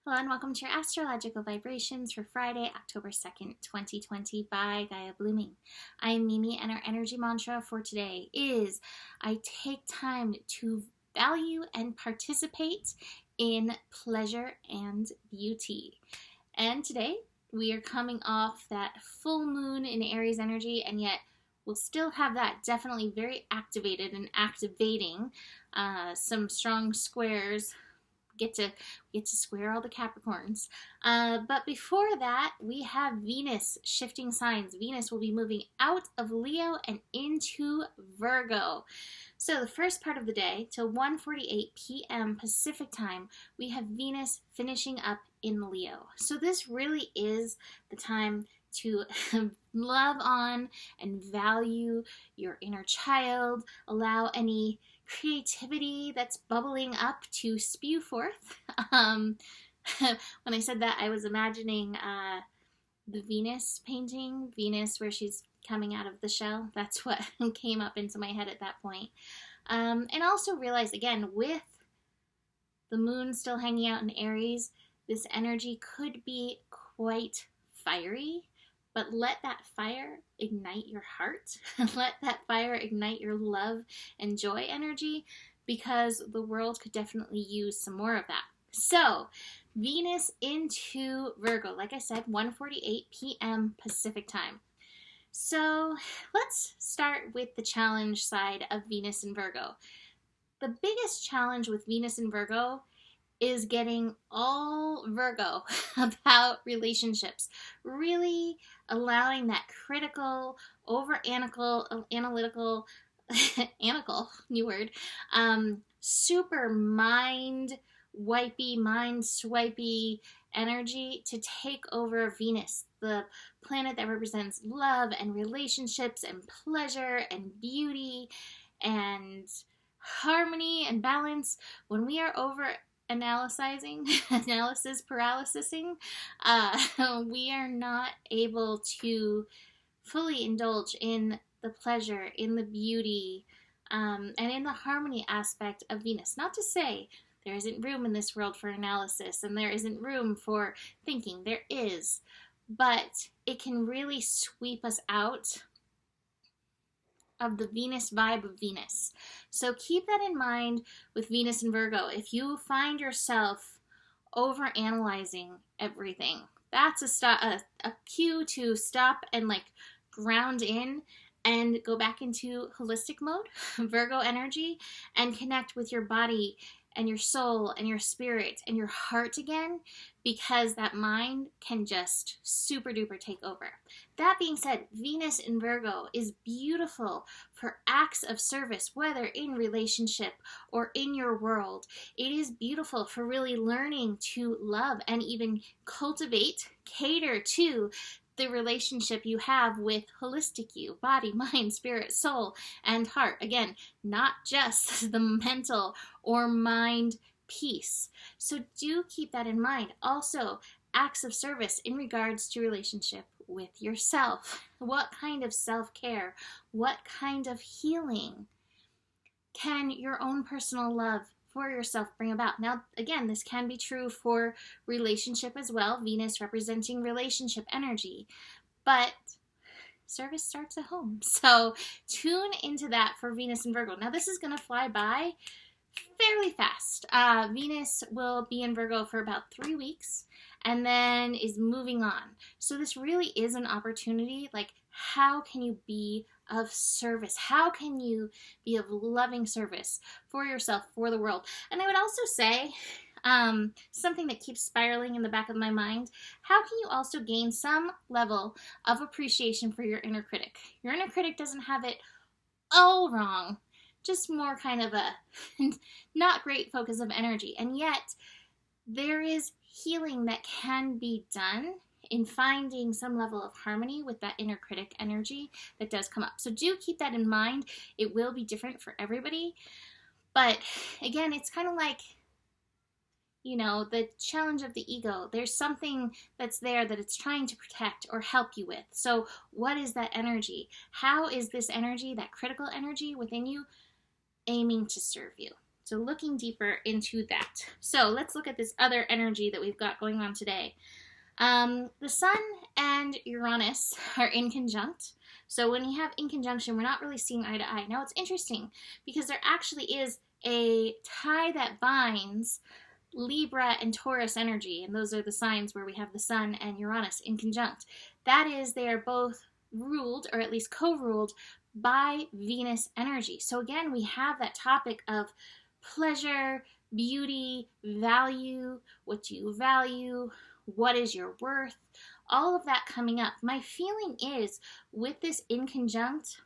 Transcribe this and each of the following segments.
Hello and welcome to your astrological vibrations for Friday, October 2nd, 2020 by Gaia Blooming. I am Mimi and our energy mantra for today is I take time to value and participate in pleasure and beauty. And today we are coming off that full moon in Aries energy, and yet we'll still have that definitely very activated and activating some strong squares. Get to square all the Capricorns. But before that, we have Venus shifting signs. Venus will be moving out of Leo and into Virgo. So the first part of the day, till 1:48 p.m. Pacific time, we have Venus finishing up in Leo. So this really is the time to love on and value your inner child, allow any creativity that's bubbling up to spew forth. When I said that, I was imagining the Venus painting, Venus where she's coming out of the shell. That's what came up into my head at that point. And also realize, again, with the moon still hanging out in Aries, this energy could be quite fiery. But let that fire ignite your heart. Let that fire ignite your love and joy energy, because the world could definitely use some more of that. So, Venus into Virgo, like I said, 1:48 p.m. Pacific time. So, let's start with the challenge side of Venus and Virgo. The biggest challenge with Venus and Virgo is getting all Virgo about relationships, really allowing that critical, analytical, new word, super mind wipey, mind swipey energy to take over Venus, the planet that represents love and relationships and pleasure and beauty and harmony and balance. When we are over analysis paralysing, we are not able to fully indulge in the pleasure, in the beauty, and in the harmony aspect of Venus. Not to say there isn't room in this world for analysis and there isn't room for thinking. There is, but it can really sweep us out of the Venus vibe of Venus. So keep that in mind with Venus and Virgo. If you find yourself overanalyzing everything, that's a cue to stop and ground in and go back into holistic mode, Virgo energy, and connect with your body and your soul and your spirit and your heart again, because that mind can just super duper take over. That being said, Venus in Virgo is beautiful for acts of service, whether in relationship or in your world. It is beautiful for really learning to love and even cultivate, cater to the relationship you have with holistic you, body, mind, spirit, soul, and heart. Again, not just the mental or mind piece. So do keep that in mind. Also, acts of service in regards to relationship with yourself. What kind of self-care, what kind of healing can your own personal love for yourself bring about? Now, again, this can be true for relationship as well, Venus representing relationship energy, but service starts at home. So tune into that for Venus and Virgo. Now, this is going to fly by fairly fast. Venus will be in Virgo for about 3 weeks and then is moving on. So this really is an opportunity. How can you be of service? How can you be of loving service for yourself, for the world? And I would also say, something that keeps spiraling in the back of my mind, how can you also gain some level of appreciation for your inner critic? Your inner critic doesn't have it all wrong, just more kind of a not great focus of energy. And yet, there is healing that can be done in finding some level of harmony with that inner critic energy that does come up. So do keep that in mind. It will be different for everybody. But again, it's kind of like, the challenge of the ego. There's something that's there that it's trying to protect or help you with. So what is that energy? How is this energy, that critical energy within you, aiming to serve you? So looking deeper into that. So let's look at this other energy that we've got going on today. The Sun and Uranus are in conjunct. So when you have in conjunction, we're not really seeing eye to eye. Now it's interesting because there actually is a tie that binds Libra and Taurus energy, and those are the signs where we have the Sun and Uranus in conjunct. That is, they are both ruled, or at least co-ruled, by Venus energy. So again, we have that topic of pleasure, beauty, value, what do you value, what is your worth, all of that coming up. My feeling is with this in conjunct,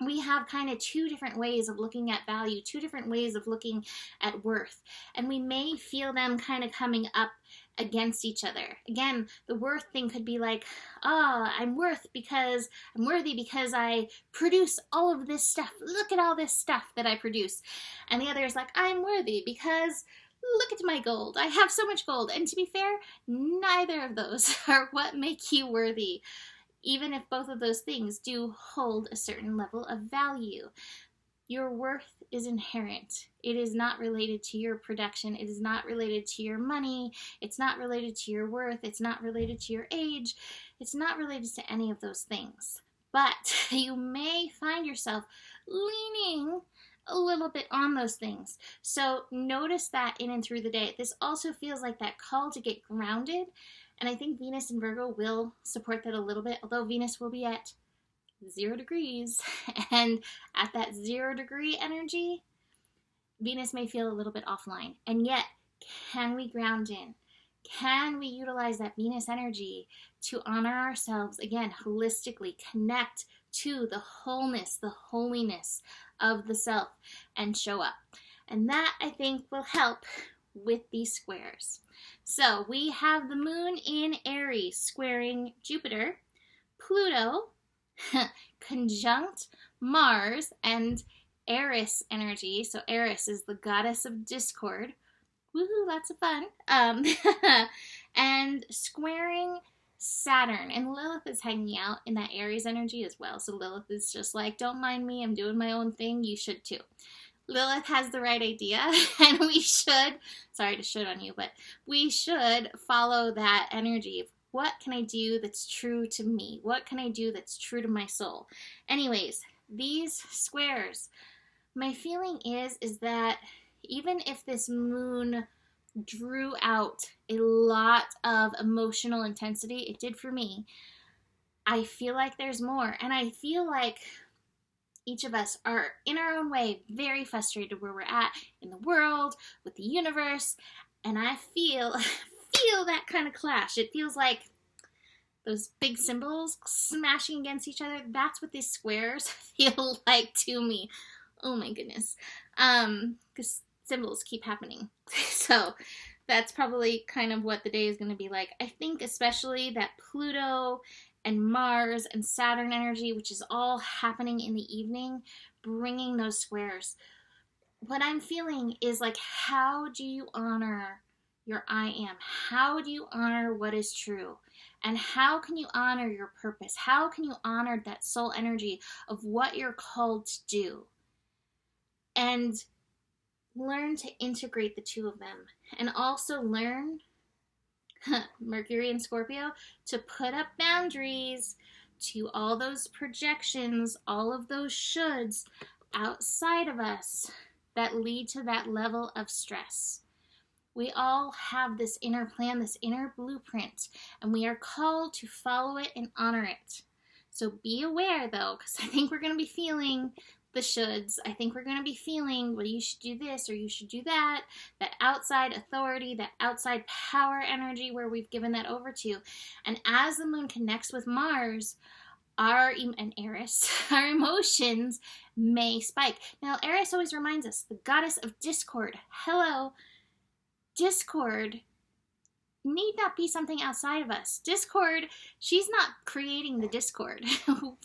we have kind of two different ways of looking at value, two different ways of looking at worth, and we may feel them kind of coming up against each other. Again, the worth thing could be like, oh, I'm worthy because I produce all of this stuff. Look at all this stuff that I produce. And the other is like, I'm worthy because look at my gold. I have so much gold. And to be fair, neither of those are what make you worthy, even if both of those things do hold a certain level of value. Your worth is inherent. It is not related to your production. It is not related to your money. It's not related to your worth. It's not related to your age. It's not related to any of those things. But you may find yourself leaning a little bit on those things. So notice that in and through the day. This also feels like that call to get grounded. And I think Venus and Virgo will support that a little bit, although Venus will be at 0 degrees. And at that 0 degree energy, Venus may feel a little bit offline. And yet, can we ground in? Can we utilize that Venus energy to honor ourselves, again, holistically, connect to the wholeness, the holiness of the self, and show up? And that, I think, will help with these squares. So we have the moon in Aries squaring Jupiter, Pluto, conjunct Mars, and Eris energy. So Eris is the goddess of discord. Woohoo, lots of fun. And squaring Saturn. And Lilith is hanging out in that Aries energy as well. So Lilith is just like, don't mind me, I'm doing my own thing. You should too. Lilith has the right idea, and we should, sorry to should on you, but we should follow that energy of what can I do that's true to me? What can I do that's true to my soul? Anyways, these squares, my feeling is that even if this moon drew out a lot of emotional intensity, it did for me, I feel like there's more, and I feel like each of us are, in our own way, very frustrated where we're at in the world, with the universe, and I feel that kind of clash. It feels like those big symbols smashing against each other. That's what these squares feel like to me. Oh my goodness. Because symbols keep happening. So that's probably kind of what the day is going to be like. I think especially that Pluto and Mars and Saturn energy, which is all happening in the evening, bringing those squares. What I'm feeling is like, how do you honor your I am? How do you honor what is true? And how can you honor your purpose? How can you honor that soul energy of what you're called to do? And learn to integrate the two of them. And also learn, Mercury and Scorpio, to put up boundaries to all those projections, all of those shoulds outside of us that lead to that level of stress. We all have this inner plan, this inner blueprint, and we are called to follow it and honor it. So be aware, though, because I think we're going to be feeling the shoulds. I think we're going to be feeling, well, you should do this or you should do that, that outside authority, that outside power energy where we've given that over to. And as the moon connects with Mars, and Eris, our emotions may spike. Now, Eris always reminds us, the goddess of discord. Hello, discord need not be something outside of us. Discord, she's not creating the discord.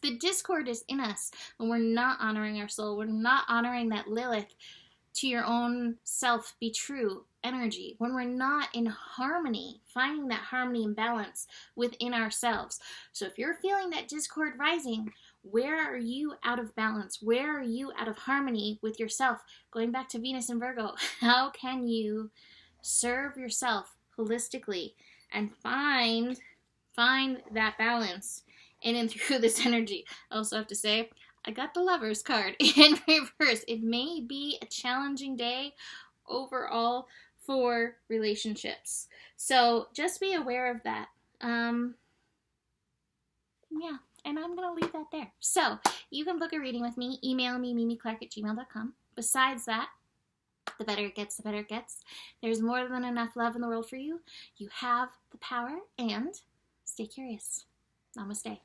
The discord is in us when we're not honoring our soul. We're not honoring that Lilith, to your own self be true energy. When we're not in harmony, finding that harmony and balance within ourselves. So if you're feeling that discord rising, Where are you out of balance? Where are you out of harmony with yourself? Going back to Venus and Virgo, how can you serve yourself holistically and find that balance in and through this energy? I also have to say, I got the Lovers card in reverse. It may be a challenging day overall for relationships. So just be aware of that. Yeah, and I'm going to leave that there. So you can book a reading with me. Email me, mimiclark@gmail.com. Besides that, the better it gets, the better it gets. There's more than enough love in the world for you. You have the power, and stay curious. Namaste.